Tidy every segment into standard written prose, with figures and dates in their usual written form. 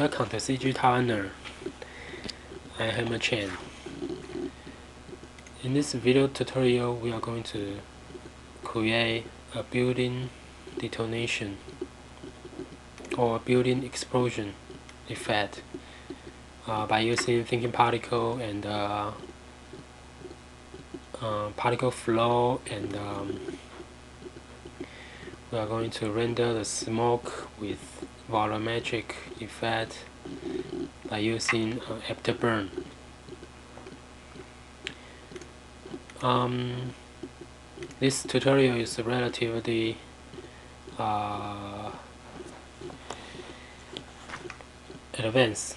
Welcome to CG Taiwaner. I am Chen. In this video tutorial, we are going to create a building detonation or building explosion effect by using thinking particle and particle flow, and we are going to render the smoke with volumetric effect by using AfterBurn. This tutorial is relatively advanced,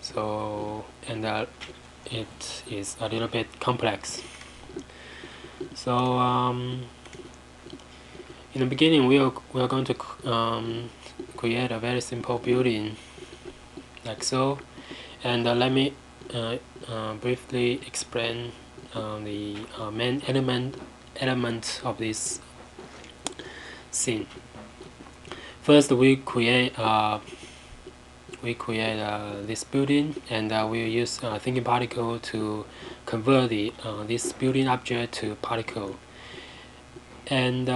so it is a little bit complex. So in the beginning, we are going to create a very simple building like so, and let me briefly explain the main element of this scene. First, we create this building, and we'll use thinking particle to convert this building object to particle, and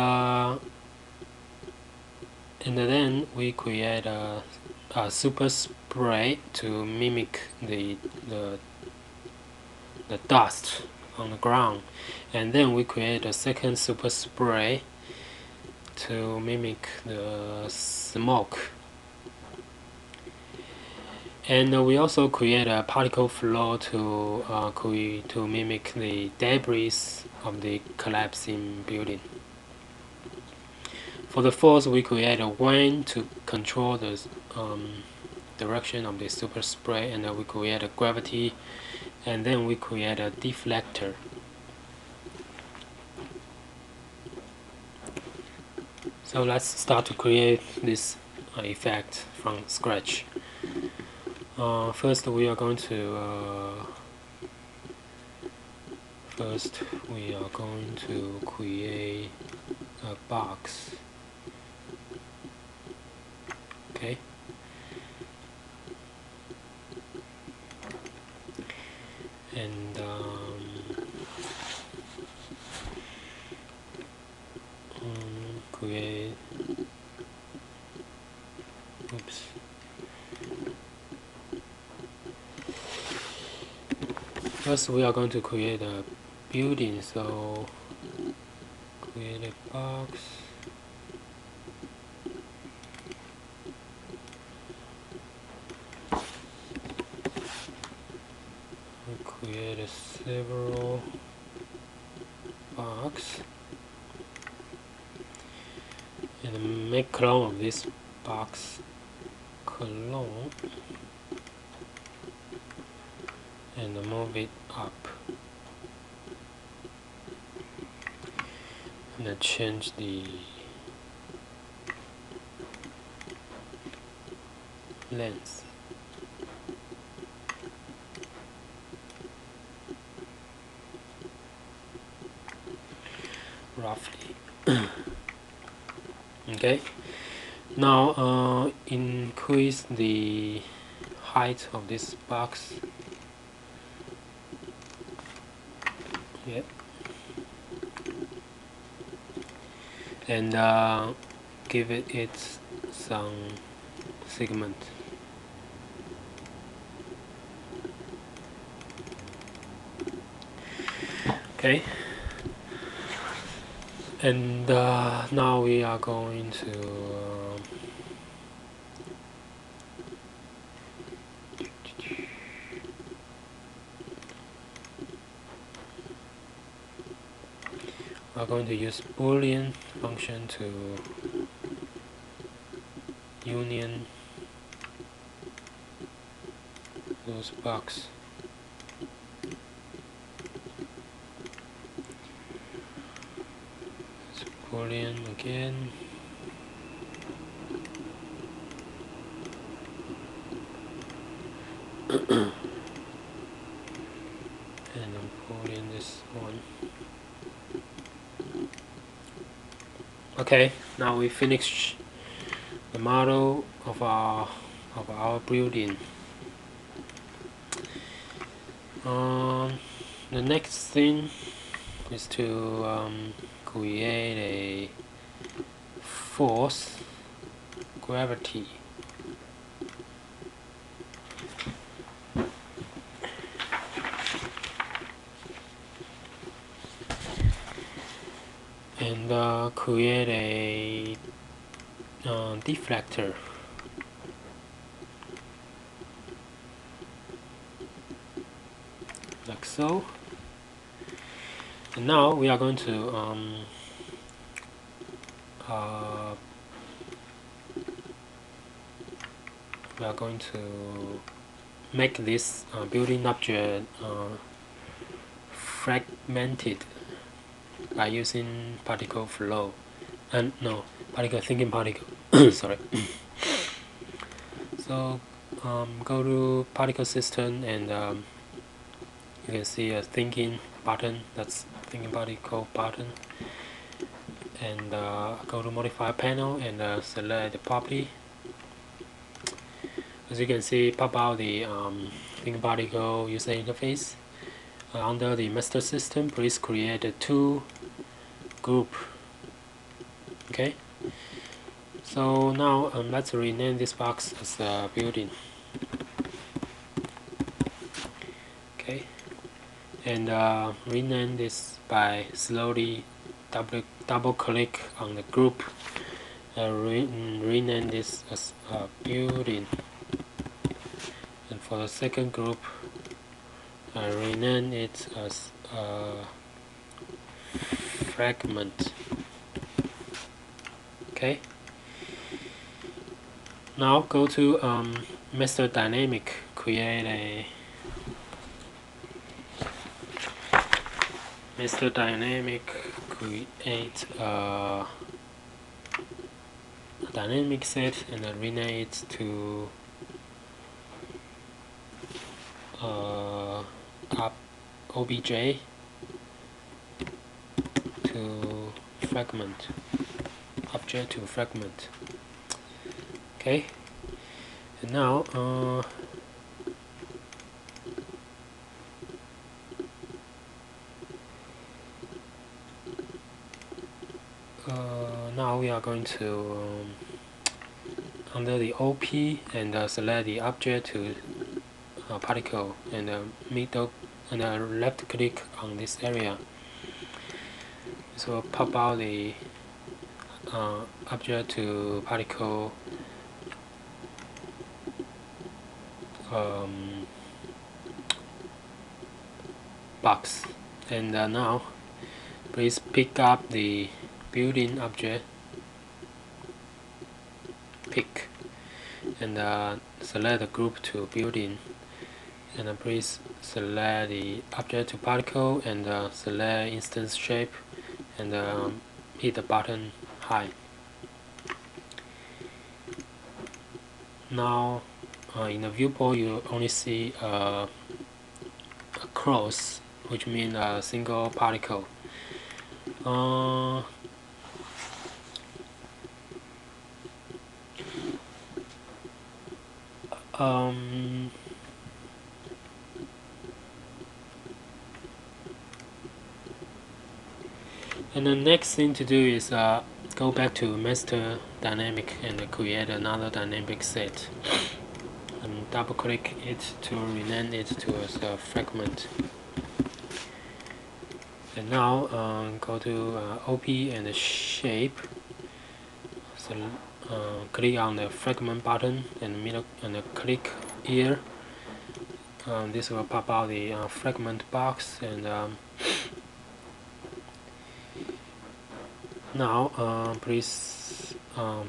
then we create a Superspray to mimic the dust on the ground, and then we create a second Superspray to mimic the smoke, and we also create a particle flow to mimic the debris of the collapsing building. For the force, we create a wind to control the direction of the Superspray, and we create a gravity, and then we create a deflector. So let's start to create this effect from scratch. First, we are going to create a box. Okay. And create. Oops. First, we are going to create a building. So create a box. Create several box and make clone of this box clone and move it up, and then change the length. Roughly. Okay, now increase the height of this box. Yeah, and give it some segment. Okay. And now we are going to use Boolean function to union those box. Boolean again. And I'm pulling this one. Okay, now we finish the model of our of our building. The next thing is to create a force gravity. And create a deflector. Like so. And now we are going to make this building object fragmented by using particle flow, and no, particle thinking particle. Sorry. So go to particle system, and you can see a thinking button. That's thinking particle button. And go to modify panel and select the property. As you can see, pop out the thinking particle user interface. Under the master system, please create a two group. Okay. So now let's rename this box as a building. Okay. And rename this by slowly double click on the group. Rename this as a building. And for the second group, rename it as a fragment. Okay. Now go to master dynamic, create a dynamic set, and then rename it to obj to fragment, object to fragment. Okay. And now now we are going to under the OP and select the object to particle, and middle and left click on this area. So pop out the object to particle box, and now please pick up the building object, pick, and select the group to building, and please select the object to particle, and select instance shape, and hit the button high. Now in the viewport you only see a cross, which means a single particle. And the next thing to do is go back to master dynamic and create another dynamic set, and double click it to rename it to a fragment. And now go to OP and shape. So click on the fragment button and middle, and click here. This will pop out the fragment box, and now please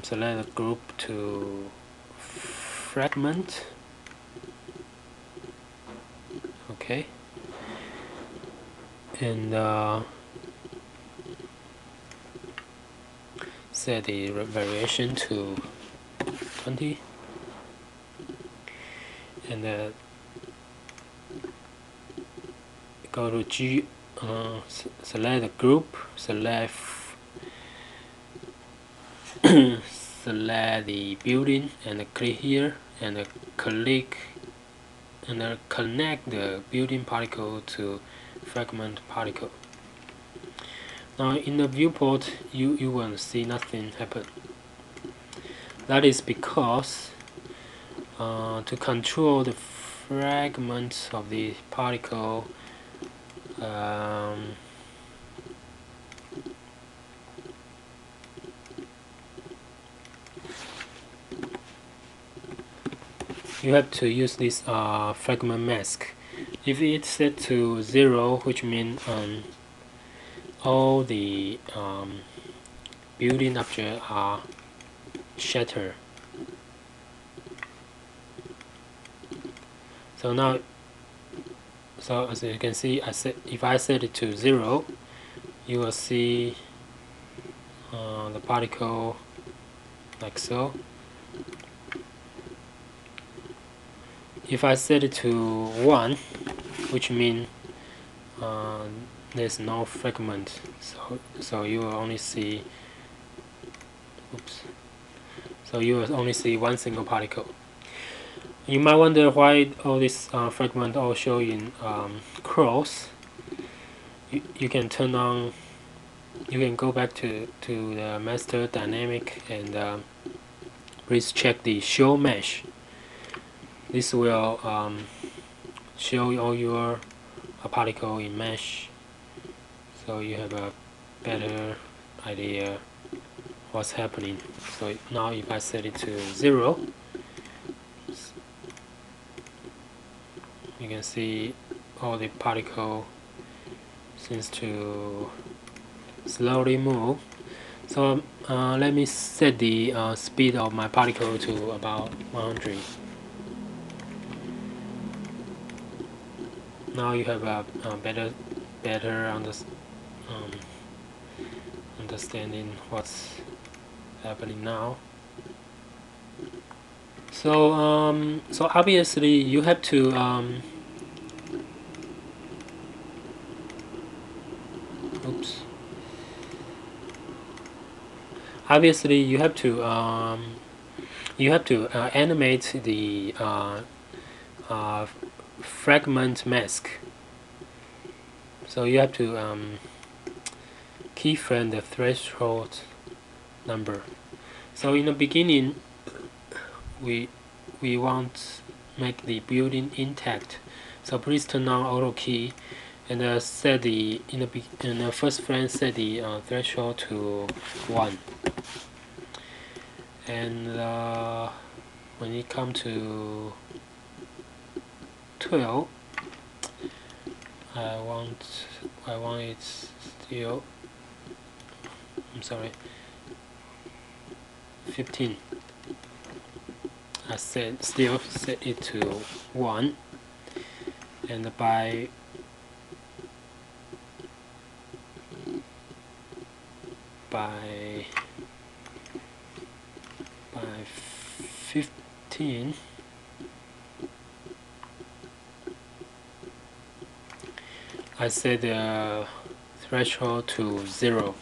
select the group to fragment. Okay. And set the variation to 20, and go to G, select the group, select select the building, and click here, and click and connect the building particle to fragment particle. Now in the viewport you will see nothing happen. That is because to control the fragments of the particle, you have to use this fragment mask. If it's set to 0, which means all the building objects are shattered. So now, as you can see, if I set it to 0, you will see the particle like so. If I set it to 1, which means there's no fragment, so you will only see one single particle. You might wonder why all these fragments all show in cross. You can turn on. You can go back to the master dynamic and please check the show mesh. This will show all your particle in mesh, so you have a better idea what's happening. So now if I set it to 0, you can see all the particle seems to slowly move. So let me set the speed of my particle to about 100. Now you have a better understanding what's happening now. So so obviously you have to obviously you have to animate the fragment mask. So you have to keyframe the threshold number. So in the beginning, we want to make the building intact. So please turn on auto key and set the in the first frame set the threshold to 1. And when it comes to 12, I want it still. I'm sorry. 15. I still set it to 1, and by 15, I set the threshold to 0.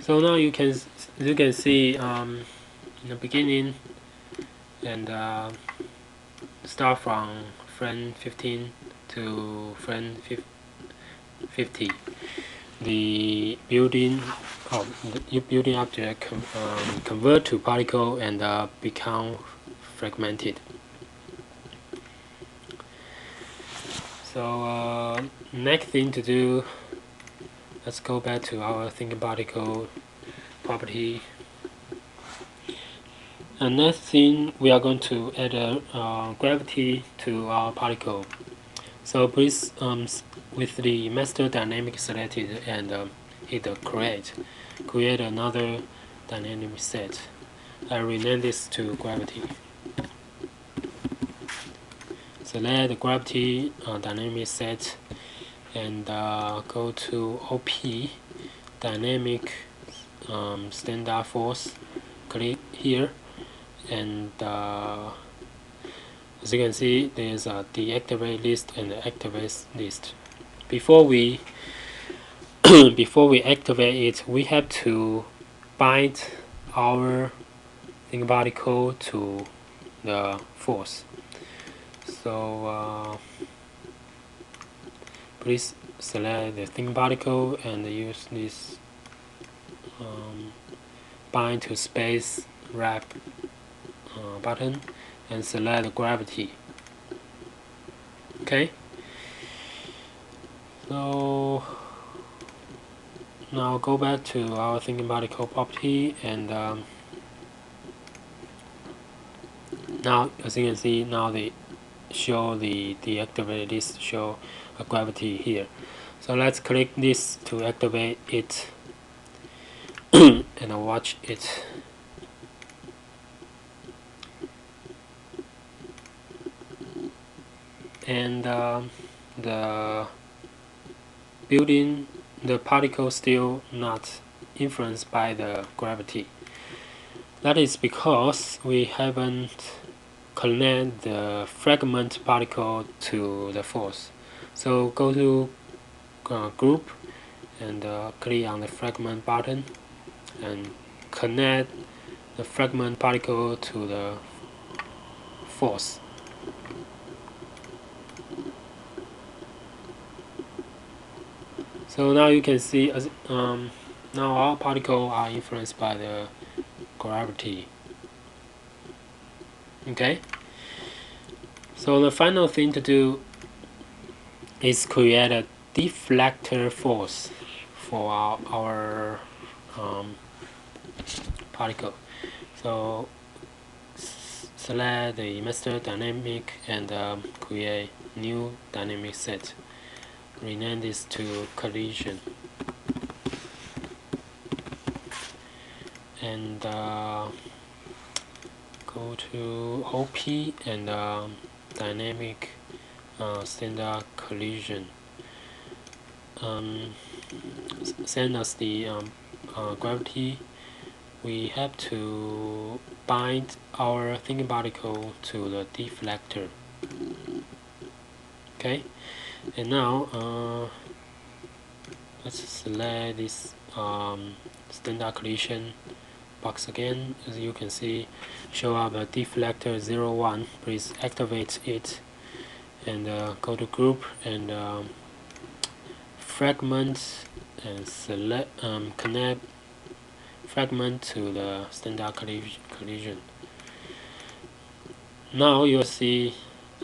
So now you can see in the beginning and start from frame 15 to frame 50. The building object convert to particle and become fragmented. So next thing to do, let's go back to our thinking particle property. And next thing, we are going to add a gravity to our particle. So please, with the master dynamic selected and hit the create another dynamic set. I rename this to gravity. Select the gravity dynamic set and go to OP dynamic standard force. Click here, and as you can see, there's a deactivate list and the activate list. Before we before we activate it, we have to bind our thinking particle to the force. So please select the thinking particle and use this bind to space wrap button and select the gravity. Okay, so now go back to our thinking particle property, and now as you can see, now they show the deactivate this show a gravity here. So let's click this to activate it and watch it. And the building, the particle still not influenced by the gravity. That is because we haven't connect the fragment particle to the force. So go to group and click on the fragment button and connect the fragment particle to the force. So now you can see now our particles are influenced by the gravity. Okay, so the final thing to do is create a deflector force for our particle. So select the master dynamic and create new dynamic set. Rename this to collision, and go to OP and dynamic standard collision. Send us the gravity. We have to bind our thinking particle to the deflector. Okay, and now let's select this standard collision box again. As you can see, show up a deflector 01. Please activate it and go to group and fragment and select connect fragment to the standard collision. Now you'll see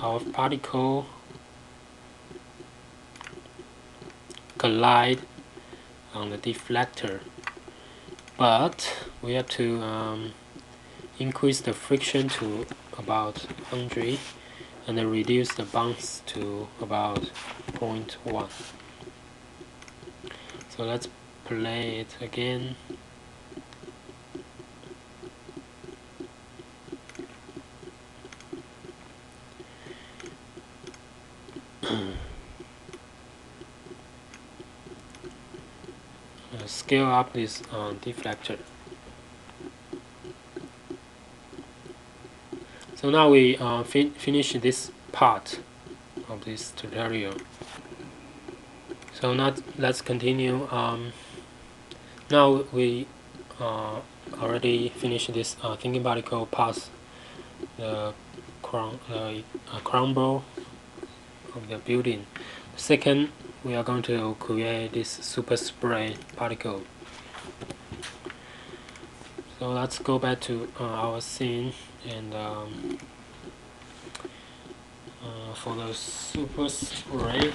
our particle collide on the deflector, but we have to increase the friction to about 100 and then reduce the bounce to about 0.1. So let's play it again. Scale up this deflector. So now we finish this part of this tutorial. So now let's continue. Now we already finished this thinking particle past the crumble of the building. Second, we are going to create this Superspray particle. So let's go back to our scene, and for the Superspray,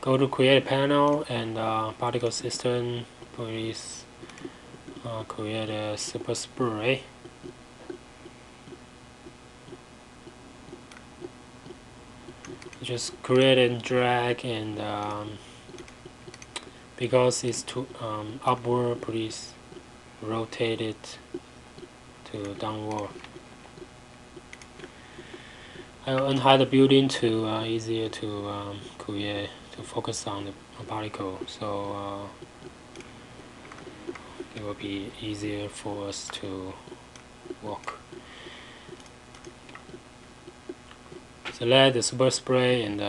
go to create panel and particle system. Please create a Superspray. Just create and drag, and because it's too upward, please rotate it to downward. I'll unhide the building to easier to create, to focus on the particle, so it will be easier for us to work. Select the Superspray and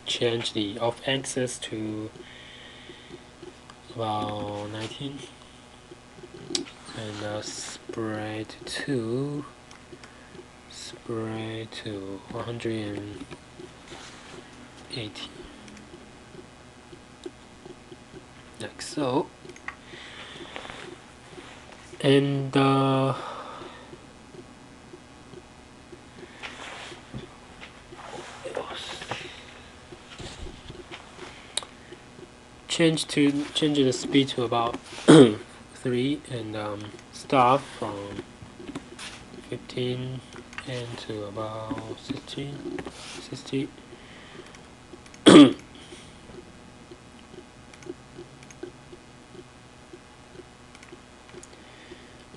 change the off axis to about 19 and spray to 180, like so. And change the speed to about 3 and start from 15 and to about 60.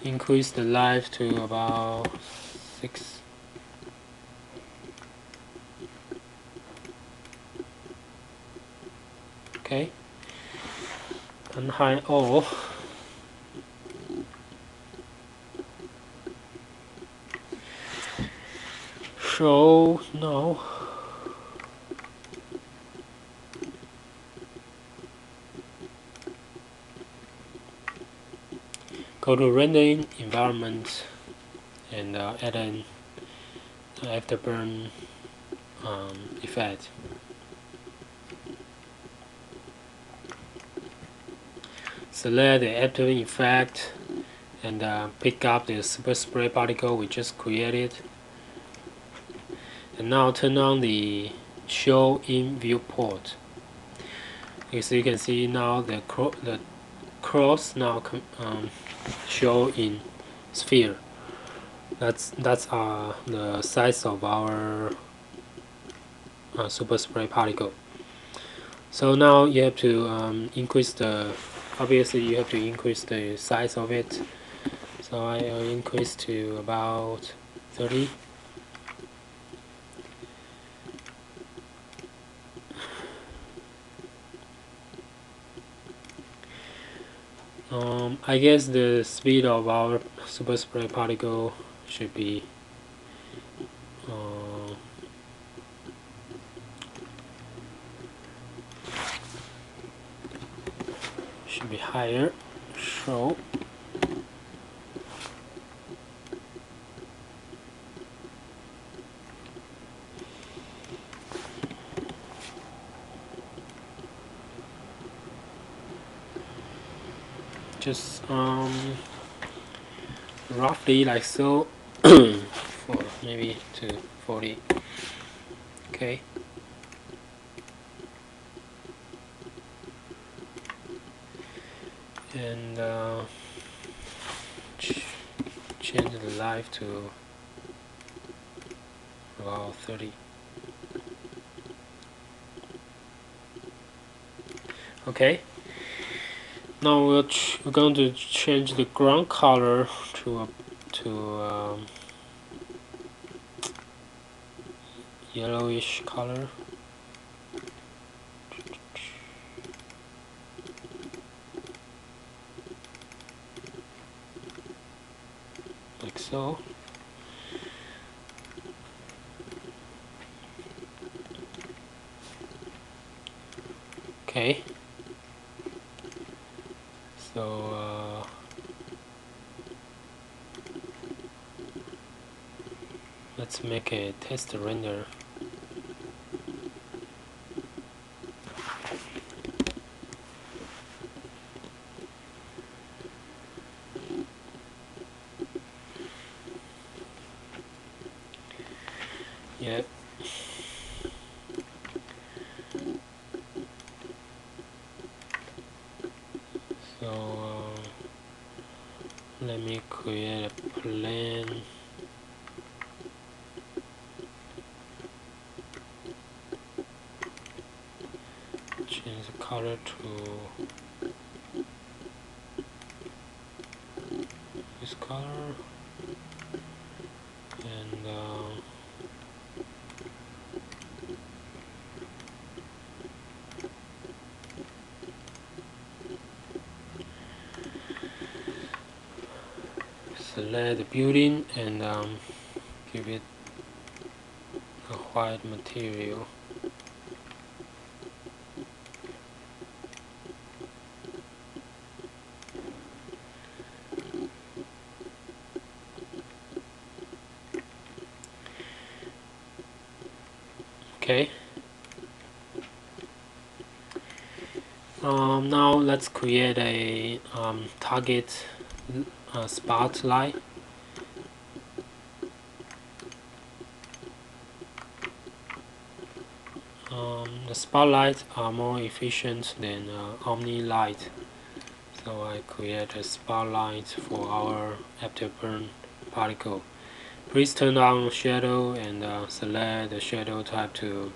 Increase the life to about 6. Okay. Unhide all. So now go to rendering environment and add an AfterBurn effect. Select the AfterBurn effect and pick up the Superspray particle we just created. And now turn on the show in viewport. As you can see now, the cross now show in sphere. That's the size of our Superspray particle. So now you have to obviously you have to increase the size of it. So I'll increase to about 30. I guess the speed of our Superspray particle should be higher. So just roughly like so, for maybe to 40. Okay. And change the life to about 30. Okay. Now we're going to change the ground color to yellowish color. Like so. Okay. So let's make a test render. Yeah. So let me create a plane. Change the color to this color and select the building and give it a white material. Okay. Now let's create a target spotlight. The spotlights are more efficient than Omni light, so I create a spotlight for our AfterBurn particle. Please turn on shadow and select the shadow type to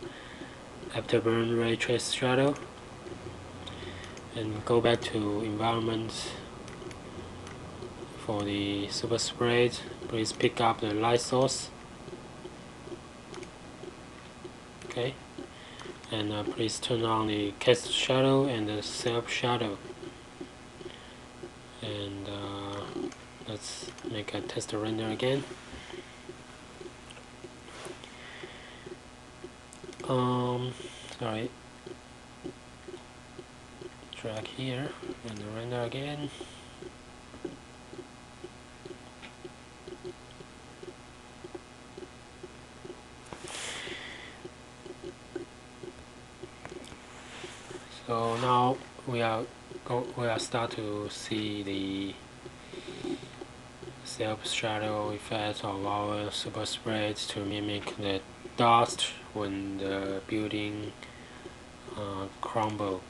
AfterBurn ray trace shadow, and go back to environment. For the Superspray, please pick up the light source. Okay, and please turn on the cast shadow and the self shadow, and let's make a test render again. Sorry, drag here and render again. So now we are start to see the self shadow effect of our Superspray to mimic the dust when the building crumble.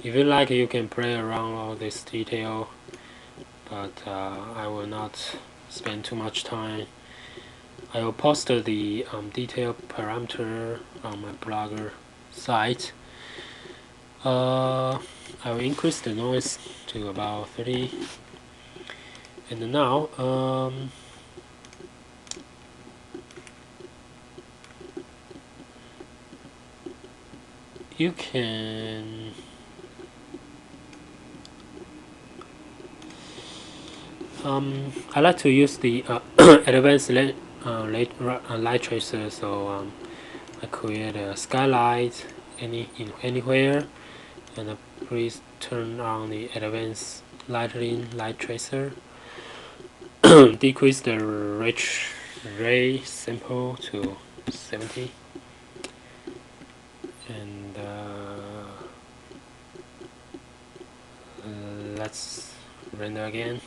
If you like, you can play around all this detail, but I will not spend too much time. I will post the detail parameter on my Blogger site. I will increase the noise to about 30, and now you can I like to use the advanced light tracer, so I create a skylight anywhere, and please turn on the advanced light tracer. Decrease the ray sample to 70, and let's render again.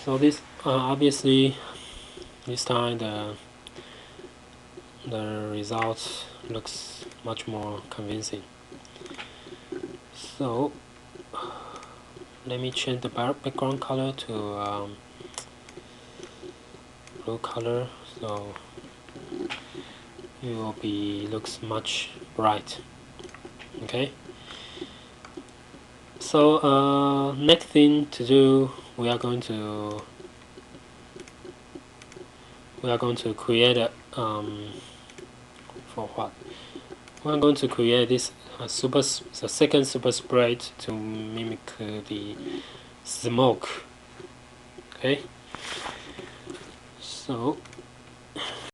So this obviously this time the result looks much more convincing. So let me change the background color to blue color, so it will be looks much bright. Okay. So next thing to do, we are going to create a for what? We're going to create this the second Superspray to mimic the smoke. Okay. So